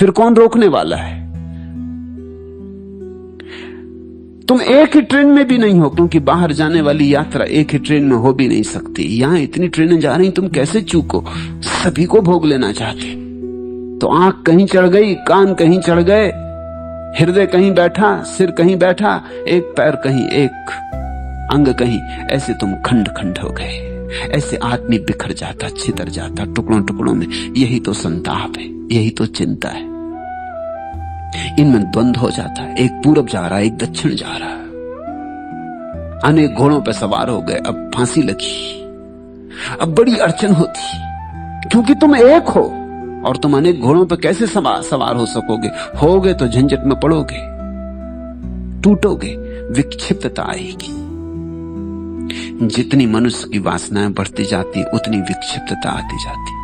फिर कौन रोकने वाला है? तुम एक ही ट्रेन में भी नहीं हो, क्योंकि बाहर जाने वाली यात्रा एक ही ट्रेन में हो भी नहीं सकती। यहां इतनी ट्रेनें जा रही, तुम कैसे चूको? सभी को भोग लेना चाहते। तो आंख कहीं चढ़ गई, कान कहीं चढ़ गए, हृदय कहीं बैठा, सिर कहीं बैठा, एक पैर कहीं, एक अंग कहीं, ऐसे तुम खंड खंड हो गए। ऐसे आदमी बिखर जाता, छितर जाता टुकड़ों टुकड़ों में। यही तो संताप है, यही तो चिंता है। इनमें द्वंद्व हो जाता है, एक पूरब जा रहा है, एक दक्षिण जा रहा है। अनेक घोड़ों पर सवार हो गए, अब फांसी लगी, अब बड़ी अड़चन होती, क्योंकि तुम एक हो और तुम अनेक घोड़ों पर कैसे सवार हो सकोगे? होगे तो झंझट में पड़ोगे, टूटोगे, विक्षिप्तता आएगी। जितनी मनुष्य की वासनाएं बढ़ती जाती, उतनी विक्षिप्तता आती जाती,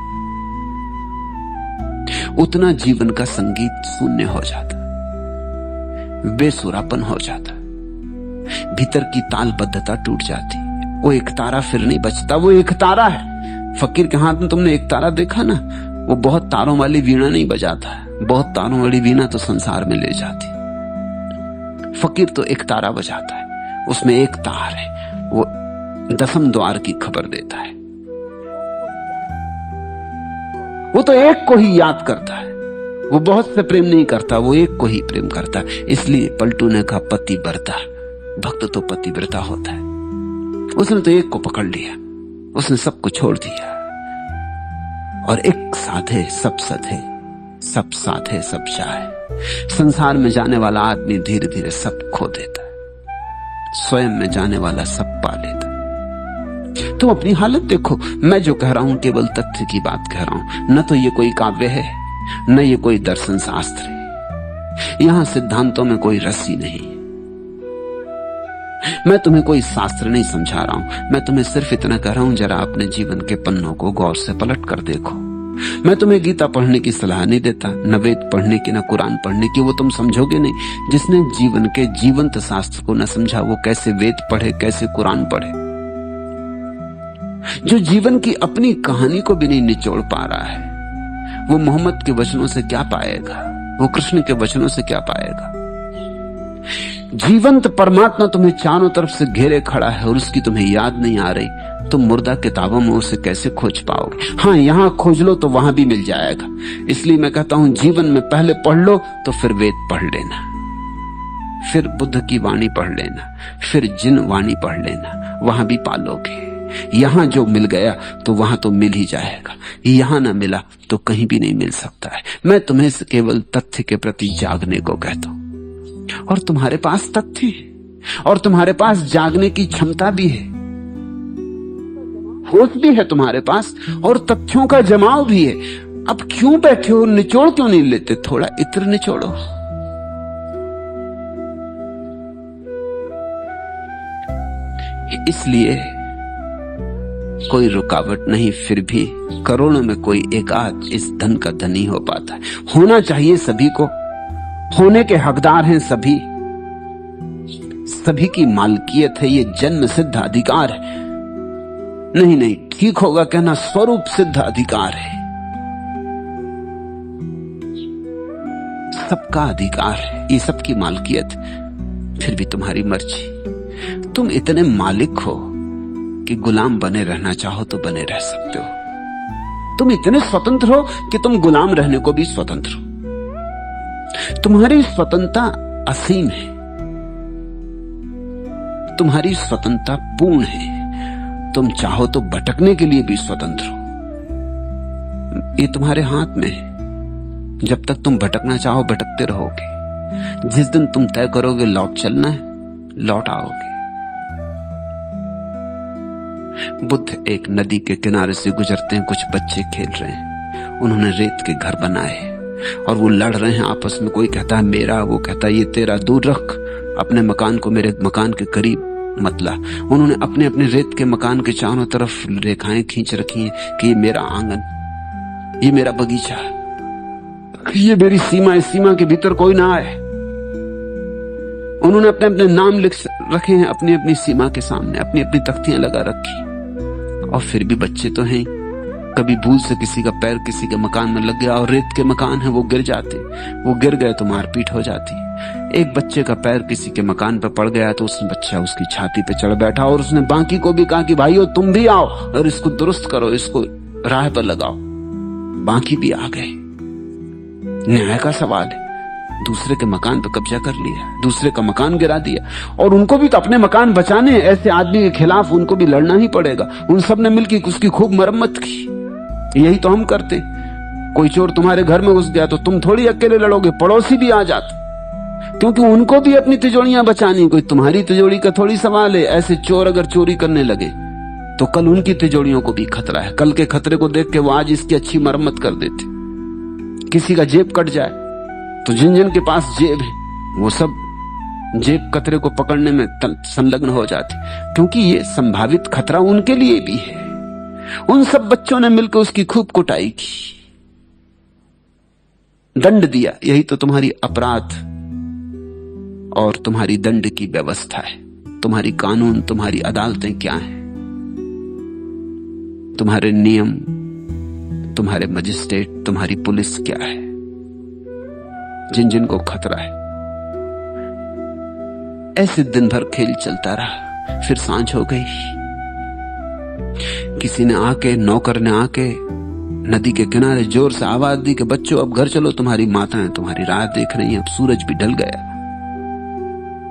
उतना जीवन का संगीत शून्य हो जाता, बेसुरापन हो जाता, भीतर की तालबद्धता टूट जाती। वो एक तारा फिर नहीं बचता। वो एक तारा है। फकीर के हाथ में तुमने एक तारा देखा ना? वो बहुत तारों वाली वीणा नहीं बजाता है। बहुत तारों वाली वीणा तो संसार में ले जाती। फकीर तो एक तारा बजाता है, उसमें एक तार है, वो दसम द्वार की खबर देता है। वो तो एक को ही याद करता है, वो बहुत से प्रेम नहीं करता, वो एक को ही प्रेम करता है। इसलिए पलटू ने कहा पतिव्रता, भक्त तो पतिव्रता होता है। उसने तो एक को पकड़ लिया, उसने सबको छोड़ दिया। और एक साधे सब सधे, सब साधे सब चाहे। संसार में जाने वाला आदमी धीरे धीरे सब खो देता है, स्वयं में जाने वाला सब पा लेता है। तुम अपनी हालत देखो। मैं जो कह रहा हूं केवल तथ्य की बात कह रहा हूं, न तो ये कोई काव्य है, न ये कोई दर्शन शास्त्र है। यहां सिद्धांतों में कोई रस्सी नहीं। मैं तुम्हें कोई शास्त्र नहीं समझा रहा हूं, मैं तुम्हें सिर्फ इतना कह रहा हूं, जरा अपने जीवन के पन्नों को गौर से पलट कर देखो। मैं तुम्हें गीता पढ़ने की सलाह नहीं देता, न वेद पढ़ने की, न कुरान पढ़ने की, वो तुम समझोगे नहीं। जिसने जीवन के जीवंत शास्त्र को न समझा, वो कैसे वेद पढ़े, कैसे कुरान पढ़े? जो जीवन की अपनी कहानी को भी नहीं निचोड़ पा रहा है, वो मोहम्मद के वचनों से क्या पाएगा? वो कृष्ण के वचनों से क्या पाएगा? जीवंत परमात्मा तुम्हें चारों तरफ से घेरे खड़ा है और उसकी तुम्हें याद नहीं आ रही, तुम मुर्दा किताबों में उसे कैसे खोज पाओगे? हाँ, यहां खोज लो तो वहां भी मिल जाएगा। इसलिए मैं कहता हूं, जीवन में पहले पढ़ लो तो फिर वेद पढ़ लेना, फिर बुद्ध की वाणी पढ़ लेना, फिर जिन वाणी पढ़ लेना, वहां भी पालोगे। यहां जो मिल गया तो वहां तो मिल ही जाएगा, यहां ना मिला तो कहीं भी नहीं मिल सकता है। मैं तुम्हें केवल तथ्य के प्रति जागने को कहता हूं, और तुम्हारे पास तथ्य है और तुम्हारे पास जागने की क्षमता भी है, होश भी है तुम्हारे पास, और तथ्यों का जमाव भी है। अब क्यों बैठे हो? निचोड़ क्यों नहीं लेते? थोड़ा इत्र निचोड़ो। इसलिए कोई रुकावट नहीं, फिर भी करोड़ों में कोई एक आध इस धन का धनी हो पाता है। होना चाहिए सभी को, होने के हकदार हैं सभी, सभी की मालकियत है, ये जन्म सिद्ध अधिकार है। नहीं नहीं, ठीक होगा कहना स्वरूप सिद्ध अधिकार है, सबका अधिकार है, ये सबकी मालकियत। फिर भी तुम्हारी मर्जी। तुम इतने मालिक हो कि गुलाम बने रहना चाहो तो बने रह सकते हो। तुम इतने स्वतंत्र हो कि तुम गुलाम रहने को भी स्वतंत्र हो। तुम्हारी स्वतंत्रता असीम है, तुम्हारी स्वतंत्रता पूर्ण है। तुम चाहो तो भटकने के लिए भी स्वतंत्र हो, ये तुम्हारे हाथ में है। जब तक तुम भटकना चाहो भटकते रहोगे। जिस दिन तुम तय करोगे लौट चलना है, लौट आओगे। बुद्ध एक नदी के किनारे से गुजरते हैं, कुछ बच्चे खेल रहे हैं, उन्होंने रेत के घर बनाए और वो लड़ रहे हैं आपस में। कोई कहता है मेरा, वो कहता है ये तेरा, दूर रख अपने मकान को, मेरे मकान के करीब मत ला। उन्होंने अपने अपने रेत के मकान के चारों तरफ रेखाएं खींच रखी हैं कि ये मेरा आंगन, ये मेरा बगीचा, ये मेरी सीमा, इस सीमा के भीतर कोई ना आए। उन्होंने अपने अपने नाम लिख रखे हैं अपनी अपनी सीमा के सामने, अपनी अपनी तख्तियां लगा रखी। और फिर भी बच्चे तो हैं, कभी भूल से किसी का पैर किसी के मकान में लग गया और रेत के मकान है वो गिर जाते, वो गिर गए तो मारपीट हो जाती। एक बच्चे का पैर किसी के मकान पर पड़ गया तो उसने बच्चा उसकी छाती पे चढ़ बैठा और उसने बाकी को भी कहा कि भाइयों तुम भी आओ और इसको दुरुस्त करो, इसको राह पर लगाओ। बाकी भी आ गए। न्याय का सवाल है, दूसरे के मकान पर कब्जा कर लिया, दूसरे का मकान गिरा दिया, और उनको भी तो अपने मकान बचाने, ऐसे आदमी के खिलाफ उनको भी लड़ना ही पड़ेगा। उन सब ने मिलकर उसकी खूब मरम्मत की। यही तो हम करते। कोई चोर तुम्हारे घर में घुस गया तो तुम थोड़ी अकेले लड़ोगे, पड़ोसी भी आ जाते, क्योंकि उनको भी अपनी तिजोरियां बचानी। कोई तुम्हारी तिजोरी का थोड़ी सवाल है। ऐसे चोर अगर चोरी करने लगे तो कल उनकी तिजोरियों को भी खतरा है। कल के खतरे को देख के वो आज इसकी अच्छी मरम्मत कर देते। किसी का जेब कट जाए तो जिन जिन के पास जेब है वो सब जेब कतरे को पकड़ने में संलग्न हो जाते, क्योंकि ये संभावित खतरा उनके लिए भी है। उन सब बच्चों ने मिलकर उसकी खूब कुटाई की, दंड दिया। यही तो तुम्हारी अपराध और तुम्हारी दंड की व्यवस्था है। तुम्हारी कानून, तुम्हारी अदालतें क्या हैं? तुम्हारे नियम, तुम्हारे मजिस्ट्रेट, तुम्हारी पुलिस क्या है? जिन जिन को खतरा है। ऐसे दिन भर खेल चलता रहा। फिर सांझ हो गई। किसी ने आके, नौकर ने आके नदी के किनारे जोर से आवाज दी कि बच्चों अब घर चलो, तुम्हारी माताएं तुम्हारी राह देख रही हैं। अब सूरज भी ढल गया।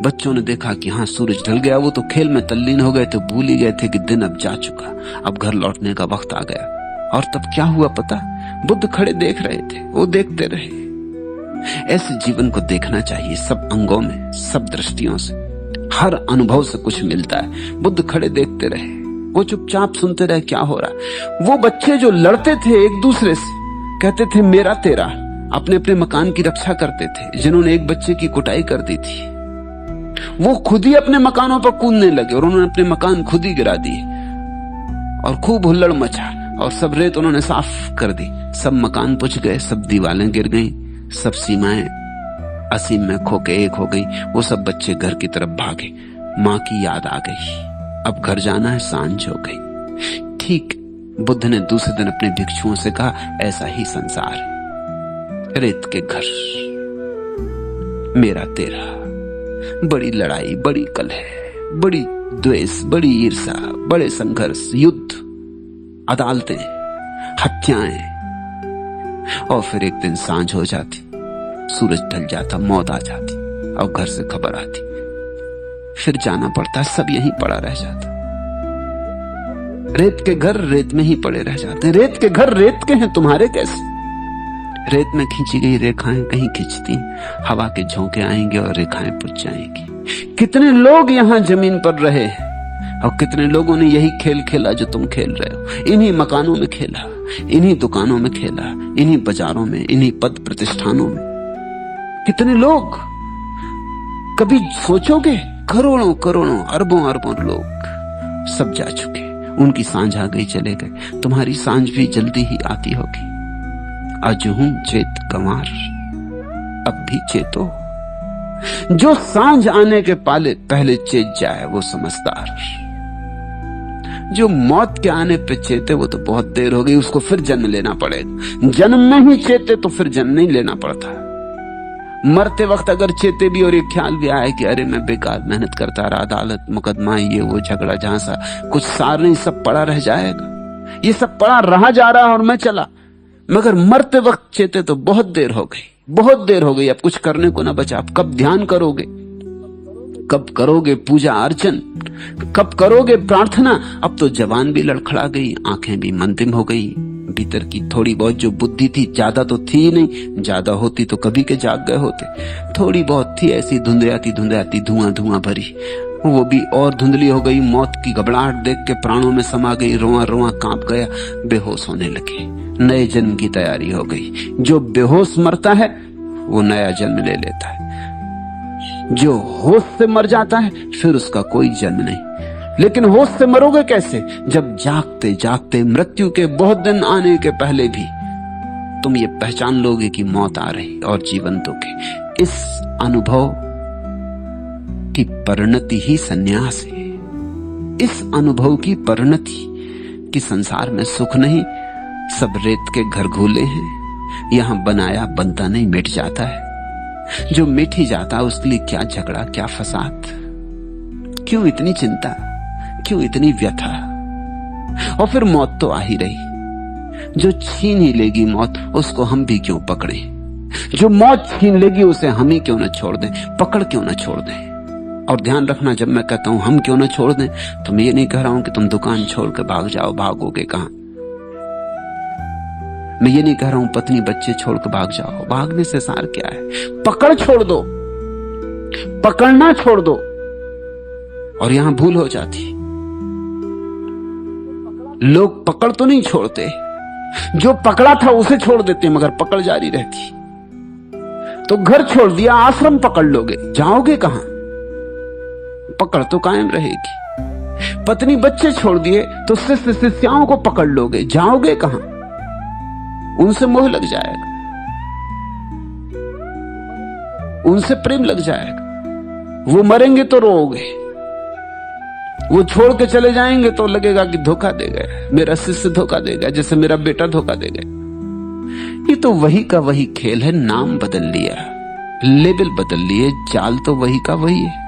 बच्चों ने देखा कि हाँ सूरज ढल गया। वो तो खेल में तल्लीन हो गए थे, भूल ही गए थे कि दिन अब जा चुका, अब घर लौटने का वक्त आ गया। और तब क्या हुआ पता? बुद्ध खड़े देख रहे थे, वो देखते रहे। ऐसे जीवन को देखना चाहिए, सब अंगों में, सब दृष्टियों से, हर अनुभव से कुछ मिलता है। बुद्ध खड़े देखते रहे, वो चुपचाप सुनते रहे क्या हो रहा। वो बच्चे जो लड़ते थे एक दूसरे से, कहते थे मेरा तेरा, अपने अपने मकान की रक्षा करते थे, जिन्होंने एक बच्चे की कुटाई कर दी थी, वो खुद ही अपने मकानों पर कूदने लगे और उन्होंने अपने मकान खुद ही गिरा दिए और खूब हुल्लड़ मचा और सब रेत उन्होंने साफ कर दी। सब मकान पुछ गए, सब दीवारें गिर गईं, सब सीमाएं असीम में खोके एक हो गई। वो सब बच्चे घर की तरफ भागे। मां की याद आ गई, अब घर जाना है, सांझ हो गई। ठीक बुद्ध ने दूसरे दिन अपने भिक्षुओं से कहा, ऐसा ही संसार है, रेत के घर, मेरा तेरा, बड़ी लड़ाई, बड़ी कलह, बड़ी द्वेष, बड़ी ईर्षा, बड़े संघर्ष, युद्ध, अदालतें, हत्याएं। और फिर एक दिन सांझ हो जाती, सूरज ढल जाता, मौत आ जाती और घर से खबर आती, फिर जाना पड़ता, सब यहीं पड़ा रह जाता। रेत के घर रेत में ही पड़े रह जाते। रेत के घर रेत के हैं, तुम्हारे कैसे? रेत में खींची गई रेखाएं कहीं खिंचती, हवा के झोंके आएंगे और रेखाएं पुछ जाएंगी। कितने लोग यहां जमीन पर रहे और कितने लोगों ने यही खेल खेला जो तुम खेल रहे हो। इन्हीं मकानों में खेला, इन्हीं दुकानों में खेला, इन्हीं बाजारों में, इन्हीं पद प्रतिष्ठानों में। कितने लोग, कभी सोचोगे? करोड़ों करोड़ों, अरबों अरबों लोग सब जा चुके, उनकी सांझ आ गई, चले गए। तुम्हारी सांझ भी जल्दी ही आती होगी। अजहूं चेत गंवार, अब भी चेतो। जो सांझ आने के पहले चेत जाए वो समझदार। जो मौत के आने पे चेते वो तो बहुत देर हो गई, उसको फिर जन्म लेना पड़ेगा। जन्म में ही चेते तो फिर जन्म नहीं लेना पड़ता। मरते वक्त अगर चेते भी और ये ख्याल भी आए कि अरे मैं बेकार मेहनत करता रहा, अदालत मुकदमा, ये वो झगड़ा, जहां सा कुछ सार नहीं, सब पड़ा रह जाएगा। ये सब पड़ा रहा जा रहा और मैं चला। मगर मरते वक्त चेते तो बहुत देर हो गई, बहुत देर हो गई, अब कुछ करने को ना बचा। अब कब ध्यान करोगे? कब करोगे पूजा अर्चन? कब करोगे प्रार्थना? अब तो जवान भी लड़खड़ा गई, आंखें भी मंदिम हो गई। भीतर की थोड़ी बहुत जो बुद्धि थी, ज्यादा तो थी नहीं, ज्यादा होती तो कभी के जाग गए होते। थोड़ी बहुत थी, ऐसी धुंधलाती धुंधलाती, धुआं धुआं भरी, वो भी और धुंधली हो गई। मौत की घबराहट देख के प्राणों में समा गई, रोआ रोआ कांप गया, बेहोश होने लगे। नए जन्म की तैयारी हो गई। जो बेहोश मरता है वो नया जन्म ले लेता है। जो होश से मर जाता है फिर उसका कोई जन्म नहीं। लेकिन होश से मरोगे कैसे? जब जागते जागते, मृत्यु के बहुत दिन आने के पहले भी तुम ये पहचान लोगे कि मौत आ रही और जीवन दोगे। इस अनुभव की परिणति ही संन्यास है। इस अनुभव की परिणति कि संसार में सुख नहीं, सब रेत के घर घूले हैं, यहां बनाया बनता नहीं मिट जाता है। जो मिट ही जाता उसके लिए क्या झगड़ा, क्या फसाद, क्यों इतनी चिंता, क्यों इतनी व्यथा। और फिर मौत तो आ ही रही, जो छीन ही लेगी मौत उसको हम भी क्यों पकड़े, जो मौत छीन लेगी उसे हम ही क्यों न छोड़ दें, पकड़ क्यों न छोड़ दें। और ध्यान रखना, जब मैं कहता हूं हम क्यों न छोड़ दें तो मैं ये नहीं कह रहा हूं कि तुम दुकान छोड़ के भाग जाओ, भागोगे कहां। मैं ये नहीं कह रहा हूं पत्नी बच्चे छोड़ के भाग जाओ, भागने से सार क्या है। पकड़ छोड़ दो, पकड़ना छोड़ दो। और यहां भूल हो जाती, लोग पकड़ तो नहीं छोड़ते, जो पकड़ा था उसे छोड़ देते मगर पकड़ जारी रहती। तो घर छोड़ दिया, आश्रम पकड़ लोगे, जाओगे कहां, पकड़ तो कायम रहेगी। पत्नी बच्चे छोड़ दिए तो शिष्य शिष्याओं को पकड़ लोगे, जाओगे कहां, उनसे मोह लग जाएगा, उनसे प्रेम लग जाएगा। वो मरेंगे तो रोओगे, वो छोड़ के चले जाएंगे तो लगेगा कि धोखा दे गया, मेरा शिष्य धोखा देगा, जैसे मेरा बेटा धोखा दे गया। ये तो वही का वही खेल है, नाम बदल लिया, लेबल बदल लिए, जाल तो वही का वही है।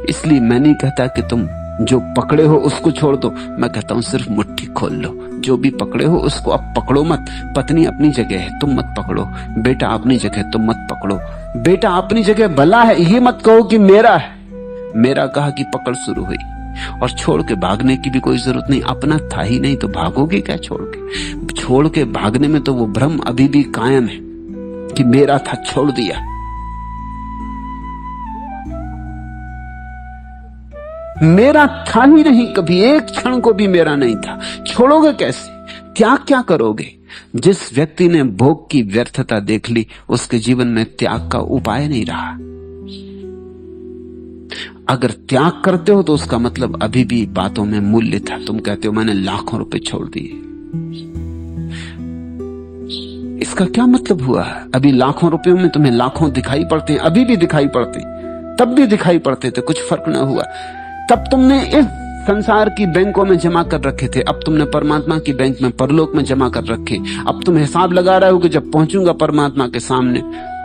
इसलिए मैं नहीं कहता कि तुम जो पकड़े हो उसको छोड़ दो, मैं कहता हूं सिर्फ मुट्ठी खोल लो। जो भी पकड़े हो उसको अब पकड़ो मत। पत्नी अपनी जगह है, तुम मत पकड़ो। बेटा अपनी जगह, तुम मत पकड़ो। बेटा अपनी जगह भला है, ये मत कहो कि मेरा है। मेरा कहा कि पकड़ शुरू हुई, और छोड़ के भागने की भी कोई जरूरत नहीं। अपना था ही नहीं तो भागोगे क्या छोड़ के। छोड़ के भागने में तो वो भ्रम अभी भी कायम है कि मेरा था, छोड़ दिया। मेरा था ही नहीं, कभी एक क्षण को भी मेरा नहीं था। छोड़ोगे कैसे, त्याग क्या करोगे। जिस व्यक्ति ने भोग की व्यर्थता देख ली उसके जीवन में त्याग का उपाय नहीं रहा। अगर त्याग करते हो तो उसका मतलब अभी भी बातों में मूल्य था। तुम कहते हो मैंने लाखों रुपए छोड़ दिए, इसका क्या मतलब हुआ। अभी लाखों रुपयों में तुम्हें लाखों दिखाई पड़ते हैं, अभी भी दिखाई पड़ते, तब भी दिखाई पड़ते थे, कुछ फर्क ना हुआ। तब तुमने इस संसार की बैंकों में जमा कर रखे थे, अब तुमने परमात्मा की बैंक में परलोक में जमा कर रखे। अब तुम हिसाब लगा रहे हो कि जब पहुंचूंगा परमात्मा के सामने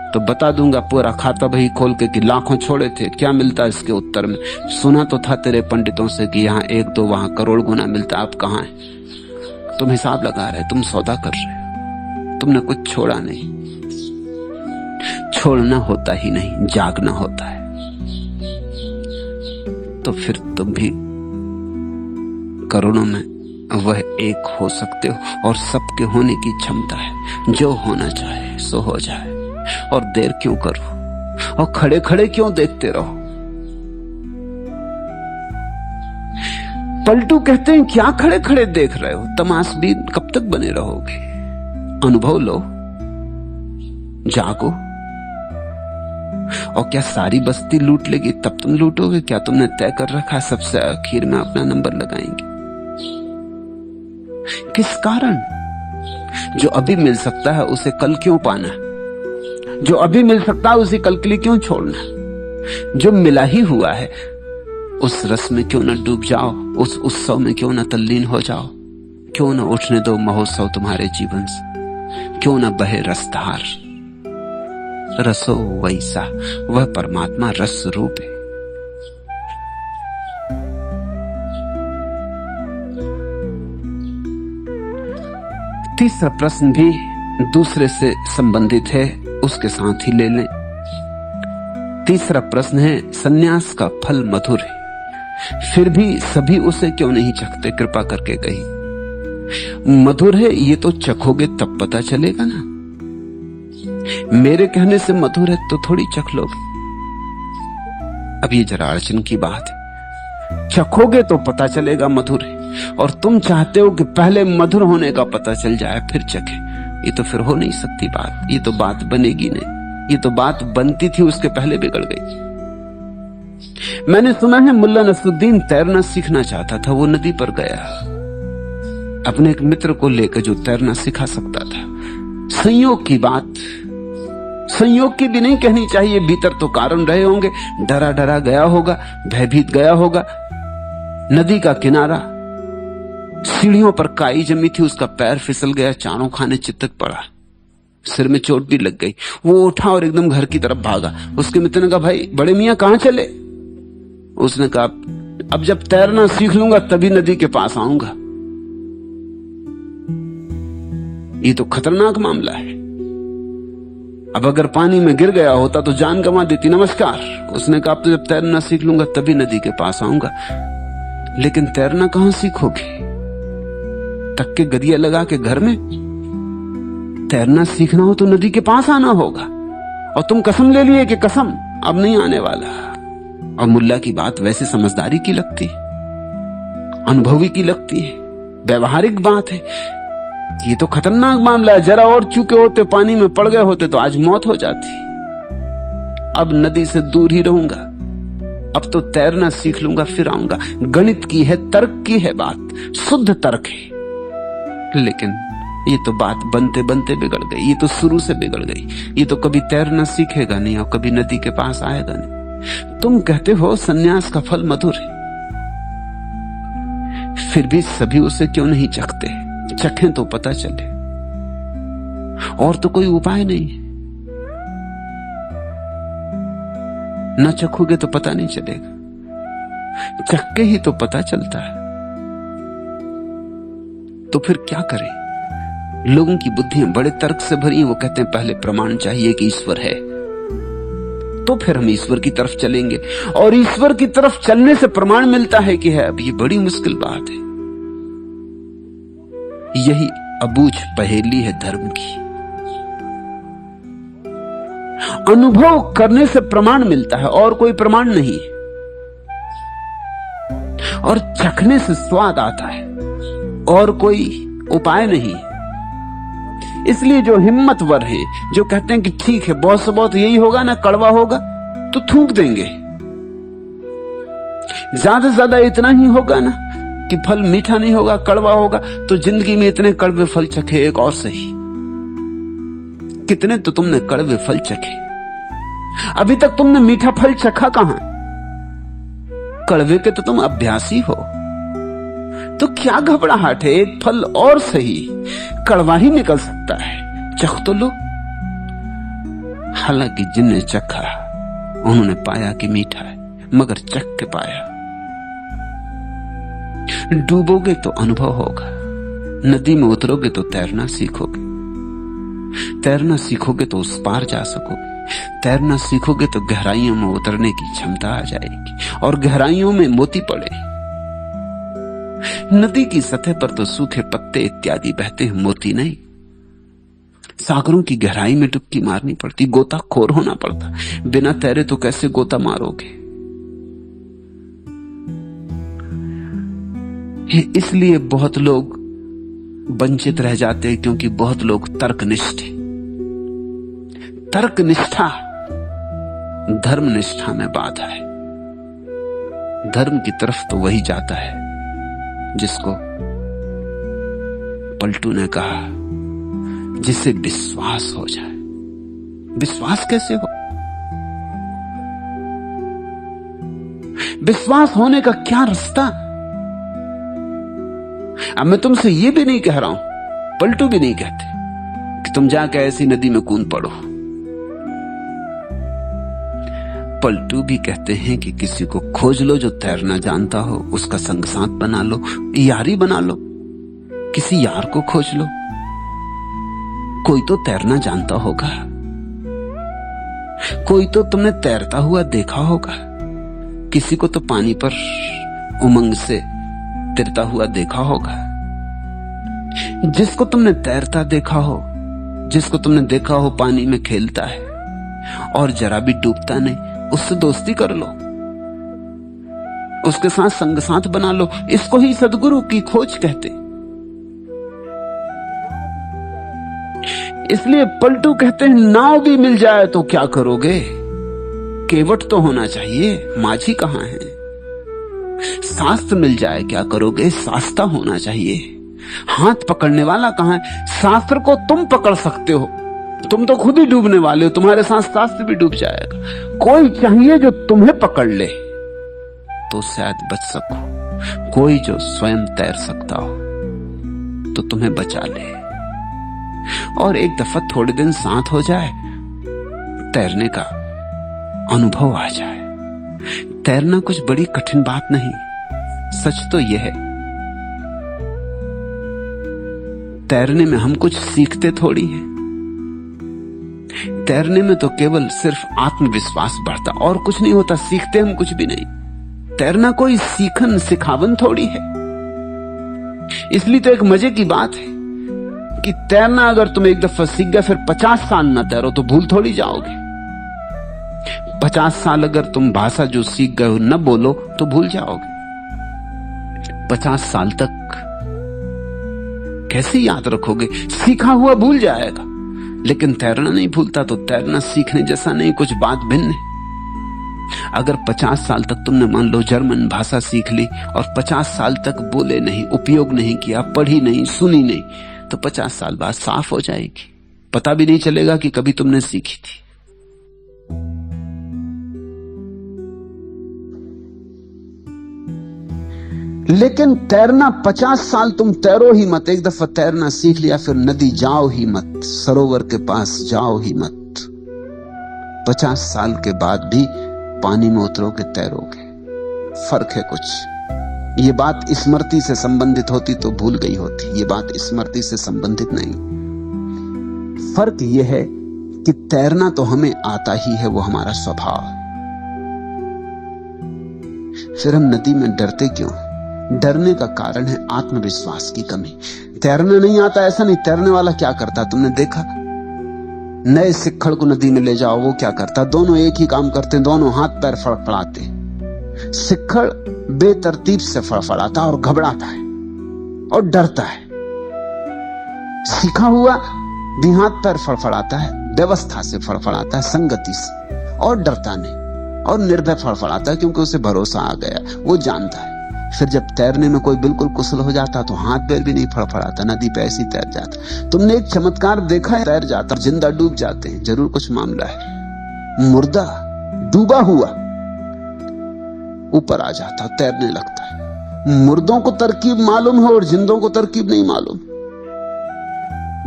तो बता दूंगा पूरा खाता बही खोल के कि लाखों छोड़े थे, क्या मिलता इसके उत्तर में। सुना तो था तेरे पंडितों से कि यहाँ 1-2 वहां करोड़ गुना मिलता, अब कहां है। तुम हिसाब लगा रहे, तुम सौदा कर रहे, तुमने कुछ छोड़ा नहीं। छोड़ना होता ही नहीं, जागना होता है। तो फिर तुम भी करोड़ों में वह एक हो सकते हो, और सबके होने की क्षमता है। जो होना चाहे सो हो जाए, और देर क्यों करो, और खड़े खड़े क्यों देखते रहो। पलटू कहते हैं क्या खड़े खड़े देख रहे हो, तमाशबीन कब तक बने रहोगे। अनुभव लो, जागो। और क्या सारी बस्ती लूट लेगी तब तुम लूटोगे। क्या तुमने तय कर रखा सबसे आखिर में अपना नंबर लगाएंगे। किस कारण। जो अभी मिल सकता है उसे कल क्यों पाना, जो अभी मिल सकता है उसे कल के लिए क्यों छोड़ना। जो मिला ही हुआ है उस रस में क्यों न डूब जाओ, उस उत्सव में क्यों न तल्लीन हो जाओ। क्यों न उठने दो महोत्सव तुम्हारे जीवन से, क्यों न बहे रसधार। रसो वैसा, वह परमात्मा रस रूप है। तीसरा प्रश्न भी दूसरे से संबंधित है, उसके साथ ही ले लें। तीसरा प्रश्न है, सन्यास का फल मधुर है, फिर भी सभी उसे क्यों नहीं चखते। कृपा करके कही। मधुर है ये तो चखोगे तब पता चलेगा ना। मेरे कहने से मधुर है तो थोड़ी चख लोगे। अब ये जरा अड़चन की बात है। चखोगे तो पता चलेगा मधुर है, और तुम चाहते हो कि पहले मधुर होने का पता चल जाए फिर चखे। ये तो फिर हो नहीं सकती बात, ये तो बात बनेगी नहीं। ये तो बात बनती थी उसके पहले बिगड़ गई। मैंने सुना है मुल्ला नसरुद्दीन तैरना सीखना चाहता था, वो नदी पर गया अपने एक मित्र को लेकर जो तैरना सिखा सकता था। संयोग की बात, संयोग की भी नहीं कहनी चाहिए, भीतर तो कारण रहे होंगे। डरा डरा गया होगा, भयभीत गया होगा। नदी का किनारा, सीढ़ियों पर काई जमी थी, उसका पैर फिसल गया, चारों खाने चितक पड़ा, सिर में चोट भी लग गई। वो उठा और एकदम घर की तरफ भागा। उसके मित्र ने कहा, भाई बड़े मियां कहां चले? उसने कहा, अब जब तैरना सीख लूंगा तभी नदी के पास आऊंगा। ये तो खतरनाक मामला है। अब अगर पानी में गिर गया होता तो जान गंवा देती। नमस्कार। उसने कहा, अब तो जब तैरना सीख लूंगा तभी नदी के पास आऊंगा। लेकिन तैरना कहां सीखोगे? तक के गरिया लगा के घर में? तैरना सीखना हो तो नदी के पास आना होगा। और तुम कसम ले लिए कि कसम अब नहीं आने वाला। और मुल्ला की बात वैसे समझदारी की लगती, अनुभवी की लगती है, व्यवहारिक बात है। ये तो खतरनाक मामला है। जरा और चूके होते, पानी में पड़ गए होते तो आज मौत हो जाती। अब नदी से दूर ही रहूंगा, अब तो तैरना सीख लूंगा फिर आऊंगा। गणित की है, तर्क की है बात, शुद्ध तर्क है। लेकिन ये तो बात बनते बनते बिगड़ गई। ये तो शुरू से बिगड़ गई। ये तो कभी तैरना सीखेगा नहीं और कभी नदी के पास आएगा नहीं। तुम कहते हो सन्यास का फल मधुर है, फिर भी सभी उसे क्यों नहीं चखते? चखें तो पता चले। और तो कोई उपाय नहीं है। न चखोगे तो पता नहीं चलेगा, चख के ही तो पता चलता है। तो फिर क्या करें? लोगों की बुद्धियां बड़े तर्क से भरी हैं। वो कहते हैं पहले प्रमाण चाहिए कि ईश्वर है, तो फिर हम ईश्वर की तरफ चलेंगे। और ईश्वर की तरफ चलने से प्रमाण मिलता है कि है। अब ये बड़ी मुश्किल बात है। यही अबूझ पहेली है धर्म की। अनुभव करने से प्रमाण मिलता है और कोई प्रमाण नहीं। और चखने से स्वाद आता है और कोई उपाय नहीं। इसलिए जो हिम्मतवर है, जो कहते हैं कि ठीक है बहुत से बहुत यही होगा ना, कड़वा होगा तो थूक देंगे, ज्यादा से ज्यादा इतना ही होगा ना कि फल मीठा नहीं होगा, कड़वा होगा, तो जिंदगी में इतने कड़वे फल चखे एक और सही। कितने तो तुमने कड़वे फल चखे, अभी तक तुमने मीठा फल चखा कहां? कड़वे के तो तुम अभ्यासी हो। तो क्या घबराहट है? एक फल और सही, कड़वा ही निकल सकता है, चख तो लो। हालांकि जिनने चखा उन्होंने पाया कि मीठा है, मगर चख के पाया। डूबोगे तो अनुभव होगा, नदी में उतरोगे तो तैरना सीखोगे, तैरना सीखोगे तो उस पार जा सकोगे, तैरना सीखोगे तो गहराइयों में उतरने की क्षमता आ जाएगी और गहराइयों में मोती पड़े। नदी की सतह पर तो सूखे पत्ते इत्यादि बहते हैं, मोती नहीं। सागरों की गहराई में डुबकी मारनी पड़ती, गोताखोर होना पड़ता। बिना तैरे तो कैसे गोता मारोगे? इसलिए बहुत लोग वंचित रह जाते हैं, क्योंकि बहुत लोग तर्कनिष्ठ हैं। तर्कनिष्ठा धर्मनिष्ठा में बाधा है। धर्म की तरफ तो वही जाता है जिसको पलटू ने कहा, जिसे विश्वास हो जाए। विश्वास कैसे हो? विश्वास होने का क्या रास्ता? अब मैं तुमसे ये भी नहीं कह रहा हूं, पलटू भी नहीं कहते कि तुम जाके ऐसी नदी में कूद पड़ो। पलटू भी कहते हैं कि किसी को खोज लो जो तैरना जानता हो, उसका संग साथ बना लो, यारी बना लो, किसी यार को खोज लो। कोई तो तैरना जानता होगा, कोई तो तुमने तैरता हुआ देखा होगा, किसी को तो पानी पर उमंग से तिरता हुआ देखा होगा। जिसको तुमने तैरता देखा हो, जिसको तुमने देखा हो पानी में खेलता है और जरा भी डूबता नहीं, उससे दोस्ती कर लो, उसके साथ संग साथ बना लो। इसको ही सद्गुरु की खोज कहते। इसलिए पलटू कहते हैं, नाव भी मिल जाए तो क्या करोगे? केवट तो होना चाहिए, माझी कहां है? शास्त्र मिल जाए क्या करोगे? शास्ता होना चाहिए। हाथ पकड़ने वाला कहां है? शास्त्र को तुम पकड़ सकते हो, तुम तो खुद ही डूबने वाले हो, तुम्हारे साथ शास्त्र भी डूब जाएगा। कोई चाहिए जो तुम्हें पकड़ ले तो शायद बच सको, कोई जो स्वयं तैर सकता हो। तो तुम्हें बचा ले। और एक दफा थोड़े दिन साथ हो जाए, तैरने का अनुभव आ जाए। तैरना कुछ बड़ी कठिन बात नहीं। सच तो यह है, तैरने में हम कुछ सीखते थोड़ी हैं। तैरने में तो केवल सिर्फ आत्मविश्वास बढ़ता, और कुछ नहीं होता। सीखते हम कुछ भी नहीं। तैरना कोई सीखन सिखावन थोड़ी है। इसलिए तो एक मजे की बात है कि तैरना अगर तुम एक दफा सीख गए, फिर 50 साल ना तैरो तो भूल थोड़ी जाओगे। 50 साल अगर तुम भाषा जो सीख गए हो न बोलो तो भूल जाओगे। 50 साल तक कैसे याद रखोगे? सीखा हुआ भूल जाएगा, लेकिन तैरना नहीं भूलता। तो तैरना सीखने जैसा नहीं, कुछ बात भिन्न है। अगर 50 साल तक तुमने मान लो जर्मन भाषा सीख ली और 50 साल तक बोले नहीं, उपयोग नहीं किया, पढ़ी नहीं, सुनी नहीं, तो 50 साल बाद साफ हो जाएगी। पता भी नहीं चलेगा कि कभी तुमने सीखी थी। लेकिन तैरना 50 साल तुम तैरो ही मत। एक दफा तैरना सीख लिया, फिर नदी जाओ ही मत, सरोवर के पास जाओ ही मत। 50 साल के बाद भी पानी में उतरोगे, तैरोगे। फर्क है कुछ। ये बात स्मृति से संबंधित होती तो भूल गई होती। ये बात स्मृति से संबंधित नहीं। फर्क यह है कि तैरना तो हमें आता ही है, वो हमारा स्वभाव। फिर हम नदी में डरते क्यों? डरने का कारण है आत्मविश्वास की कमी। तैरना नहीं आता ऐसा नहीं। तैरने वाला क्या करता तुमने देखा? नए सिक्खड़ को नदी में ले जाओ, वो क्या करता? दोनों एक ही काम करते, दोनों हाथ पैर फड़फड़ाते। सिक्खड़ बेतरतीब से फड़फड़ाता और घबराता है और डरता है। सीखा हुआ भी हाथ पैर फड़फड़ाता है, व्यवस्था से फड़फड़ाता है, संगति से, और डरता नहीं, और निर्भय फड़फड़ाता है क्योंकि उसे भरोसा आ गया, वो जानता है। फिर जब तैरने में कोई बिल्कुल कुशल हो जाता तो हाथ पैर भी नहीं फड़फड़ाता, नदी पे ऐसे ही तैर जाता। तुमने एक चमत्कार देखा है? तैर जाता, जिंदा डूब जाते हैं, जरूर कुछ मामला है। मुर्दा डूबा हुआ ऊपर आ जाता, तैरने लगता है। मुर्दों को तरकीब मालूम है और जिंदों को तरकीब नहीं मालूम।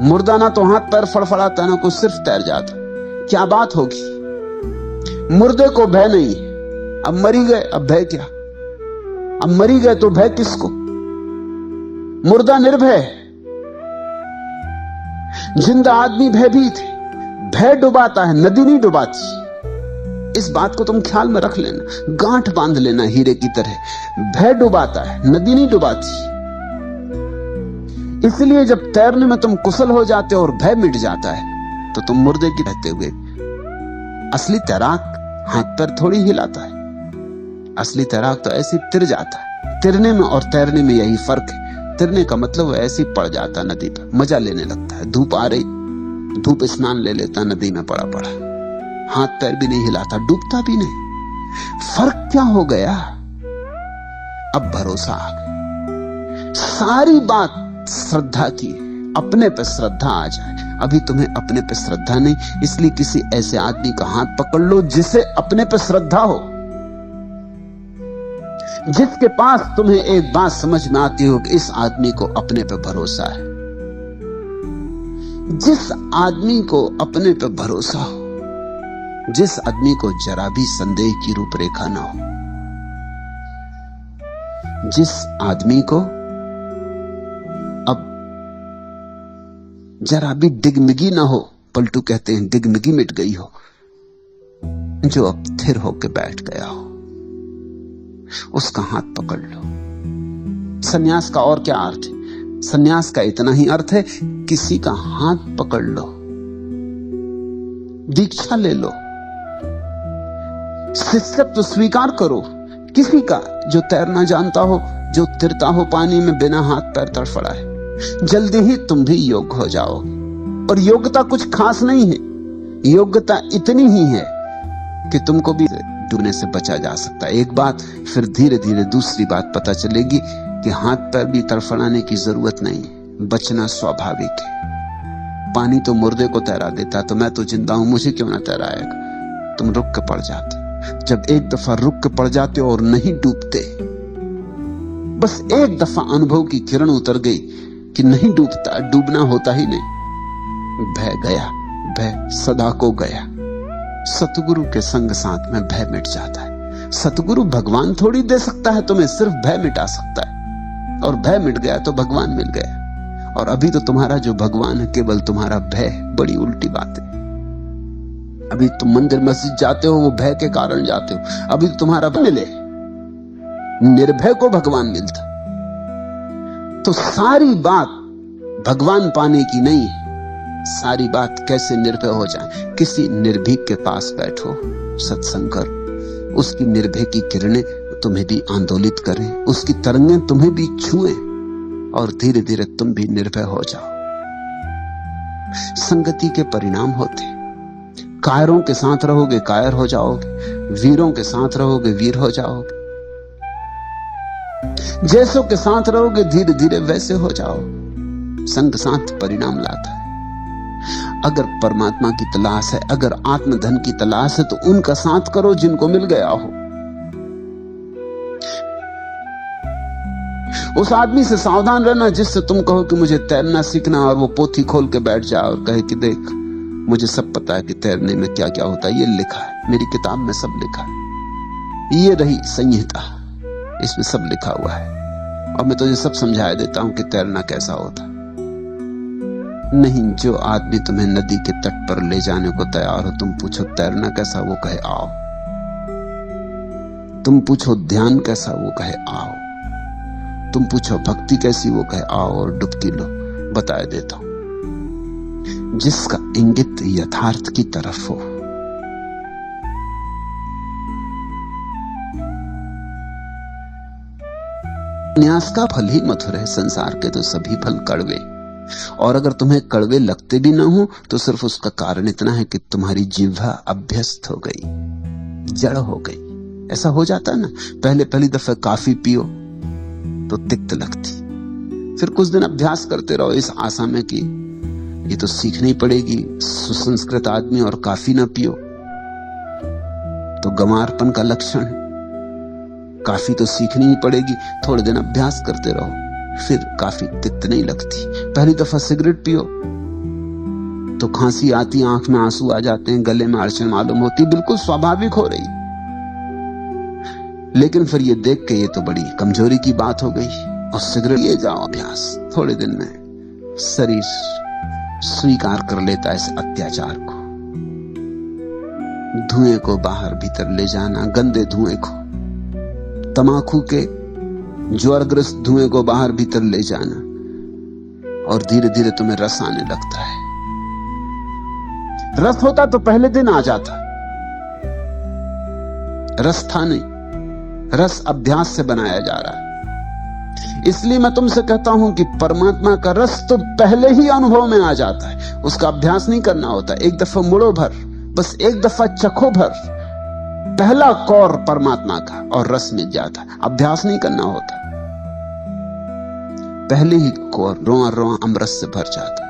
मुर्दा ना तो हाथ पैर फड़फड़ाता, ना कुछ, सिर्फ तैर जाता। क्या बात होगी? मुर्दे को भय नहीं। अब मरी गए, अब भय क्या? अब मरी गए तो भय किसको? मुर्दा निर्भय है, जिंदा आदमी भयभीत है। भय डुबाता है, नदी नहीं डुबाती। इस बात को तुम ख्याल में रख लेना, गांठ बांध लेना हीरे की तरह। भय डुबाता है, नदी नहीं डुबाती। इसलिए जब तैरने में तुम कुशल हो जाते हो और भय मिट जाता है तो तुम मुर्दे की रहते हुए। असली तैराक हाथ पैर थोड़ी हिलाता है। असली तैराक तो ऐसे तिर जाता है। तिरने में और तैरने में यही फर्क है। तिरने का मतलब वो ऐसे ही पड़ जाता नदी पर, मजा लेने लगता है। धूप आ रही, धूप स्नान ले लेता, नदी में पड़ा पड़ा, हाथ पैर भी नहीं हिलाता, डूबता भी नहीं। फर्क क्या हो गया? अब भरोसा आ गया। सारी बात श्रद्धा की, अपने पे श्रद्धा आ जाए। अभी तुम्हें अपने पे श्रद्धा नहीं, इसलिए किसी ऐसे आदमी का हाथ पकड़ लो जिसे अपने पे श्रद्धा हो, जिसके पास तुम्हें एक बात समझ में आती हो कि इस आदमी को अपने पे भरोसा है। जिस आदमी को अपने पे भरोसा हो, जिस आदमी को जरा भी संदेह की रूपरेखा ना हो, जिस आदमी को अब जरा भी डिगमिगी ना हो, पलटू कहते हैं डिगमिगी मिट गई हो, जो अब स्थिर होकर बैठ गया हो, उसका हाथ पकड़ लो। सन्यास का और क्या अर्थ है? सन्यास का इतना ही अर्थ है, किसी का हाथ पकड़ लो, दीक्षा ले लो, शिष्यत्व स्वीकार करो। किसी का जो तैरना जानता हो, जो तिरता हो पानी में बिना हाथ पैर तड़फड़ाए। जल्दी ही तुम भी योग्य हो जाओ। और योग्यता कुछ खास नहीं है, योग्यता इतनी ही है कि तुमको भी डूबने से बचा जा सकता है। एक बात, फिर धीरे धीरे दूसरी बात पता चलेगी कि हाथ पैर भी तड़फड़ाने की जरूरत नहीं है, बचना स्वाभाविक है। पानी तो मुर्दे को तैरा देता, तो मैं तो जिंदा हूं, मुझे क्यों ना तैराएगा? तुम रुक के पड़ जाते। जब एक दफा रुक के पड़ जाते और नहीं डूबते, बस एक दफा अनुभव की किरण उतर गई कि नहीं डूबता, डूबना होता ही नहीं। भय गया, भय सदा को गया। सतगुरु के संग साथ में भय मिट जाता है। सतगुरु भगवान थोड़ी दे सकता है तुम्हें, सिर्फ भय मिटा सकता है। और भय मिट गया तो भगवान मिल गया। और अभी तो तुम्हारा जो भगवान है केवल तुम्हारा भय। बड़ी उल्टी बात है। अभी तुम मंदिर मस्जिद जाते हो वो भय के कारण जाते हो। अभी तो तुम्हारा मिले, निर्भय को भगवान मिलता। तो सारी बात भगवान पाने की नहीं है, सारी बात कैसे निर्भय हो जाए। किसी निर्भीक के पास बैठो, सत्संग करो, उसकी निर्भय की किरणें तुम्हें भी आंदोलित करें, उसकी तरंगें तुम्हें भी छुएं और धीरे धीरे तुम भी निर्भय हो जाओ। संगति के परिणाम होते। कायरों के साथ रहोगे कायर हो जाओगे, वीरों के साथ रहोगे वीर हो जाओगे, जैसों के साथ रहोगे धीरे धीरे वैसे हो जाओ। संग साथ परिणाम लाता है। अगर परमात्मा की तलाश है, अगर आत्मधन की तलाश है, तो उनका साथ करो जिनको मिल गया हो। उस आदमी से सावधान रहना जिससे तुम कहो कि मुझे तैरना सीखना, और वो पोथी खोल के बैठ जाए और कहे कि देख मुझे सब पता है कि तैरने में क्या क्या होता है, ये लिखा है मेरी किताब में, सब लिखा है, ये रही संहिता, इसमें सब लिखा हुआ है और मैं तुझे सब समझा देता हूं कि तैरना कैसा होता। नहीं, जो आदमी तुम्हें नदी के तट पर ले जाने को तैयार हो, तुम पूछो तैरना कैसा, वो कहे आओ। तुम पूछो ध्यान कैसा, वो कहे आओ। तुम पूछो भक्ति कैसी, वो कहे आओ और डुबकी लो, बता देता हूं। जिसका इंगित यथार्थ की तरफ हो। न्यास का फल ही मधुर है, संसार के तो सभी फल कड़वे। और अगर तुम्हें कड़वे लगते भी ना हो तो सिर्फ उसका कारण इतना है कि तुम्हारी जिह्वा अभ्यस्त हो गई, जड़ हो गई। ऐसा हो जाता है ना, पहली दफे काफी पियो तो तिक्त लगती, फिर कुछ दिन अभ्यास करते रहो इस आशा में कि ये तो सीखनी पड़ेगी, सुसंस्कृत आदमी और काफी ना पियो तो गंवारपन का लक्षण है, काफी तो सीखनी ही पड़ेगी। थोड़े दिन अभ्यास करते रहो, फिर काफी तिक्त नहीं लगती। पहली दफा सिगरेट पियो तो खांसी आती, आंख में आंसू आ जाते हैं, गले में अड़चन मालूम होती, बिल्कुल स्वाभाविक हो रही। लेकिन फिर ये देख के ये तो बड़ी कमजोरी की बात हो गई और सिगरेट लिए जाओ अभ्यास, थोड़े दिन में शरीर स्वीकार कर लेता है इस अत्याचार को। धुएं को बाहर भीतर ले जाना, गंदे धुएं को, तमाकू के ज्वरग्रस्त धुएं को बाहर भीतर ले जाना, और धीरे धीरे तुम्हें रस आने लगता है। रस होता तो पहले दिन आ जाता, रस था नहीं, रस अभ्यास से बनाया जा रहा है। इसलिए मैं तुमसे कहता हूं कि परमात्मा का रस तो पहले ही अनुभव में आ जाता है, उसका अभ्यास नहीं करना होता। एक दफा मुड़ो भर, बस एक दफा चखो भर, पहला कौर परमात्मा का और रस मिल जाता है। अभ्यास नहीं करना होता, पहले ही कौर रोआ रोआ अमृत से भर जाता।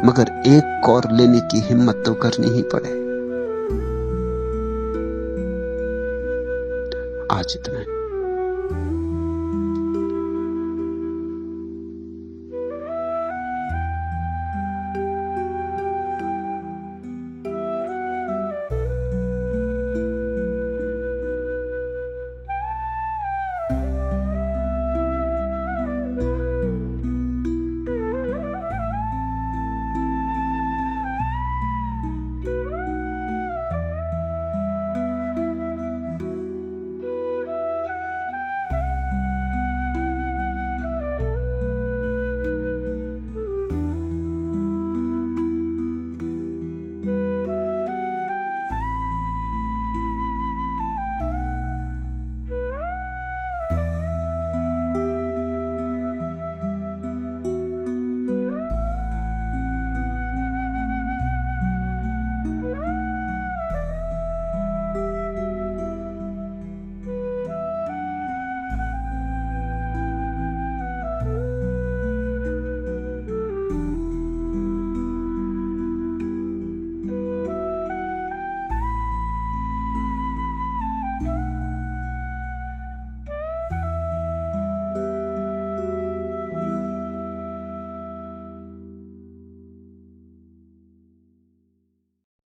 मगर एक कौर लेने की हिम्मत तो करनी ही पड़े। आज इतना है।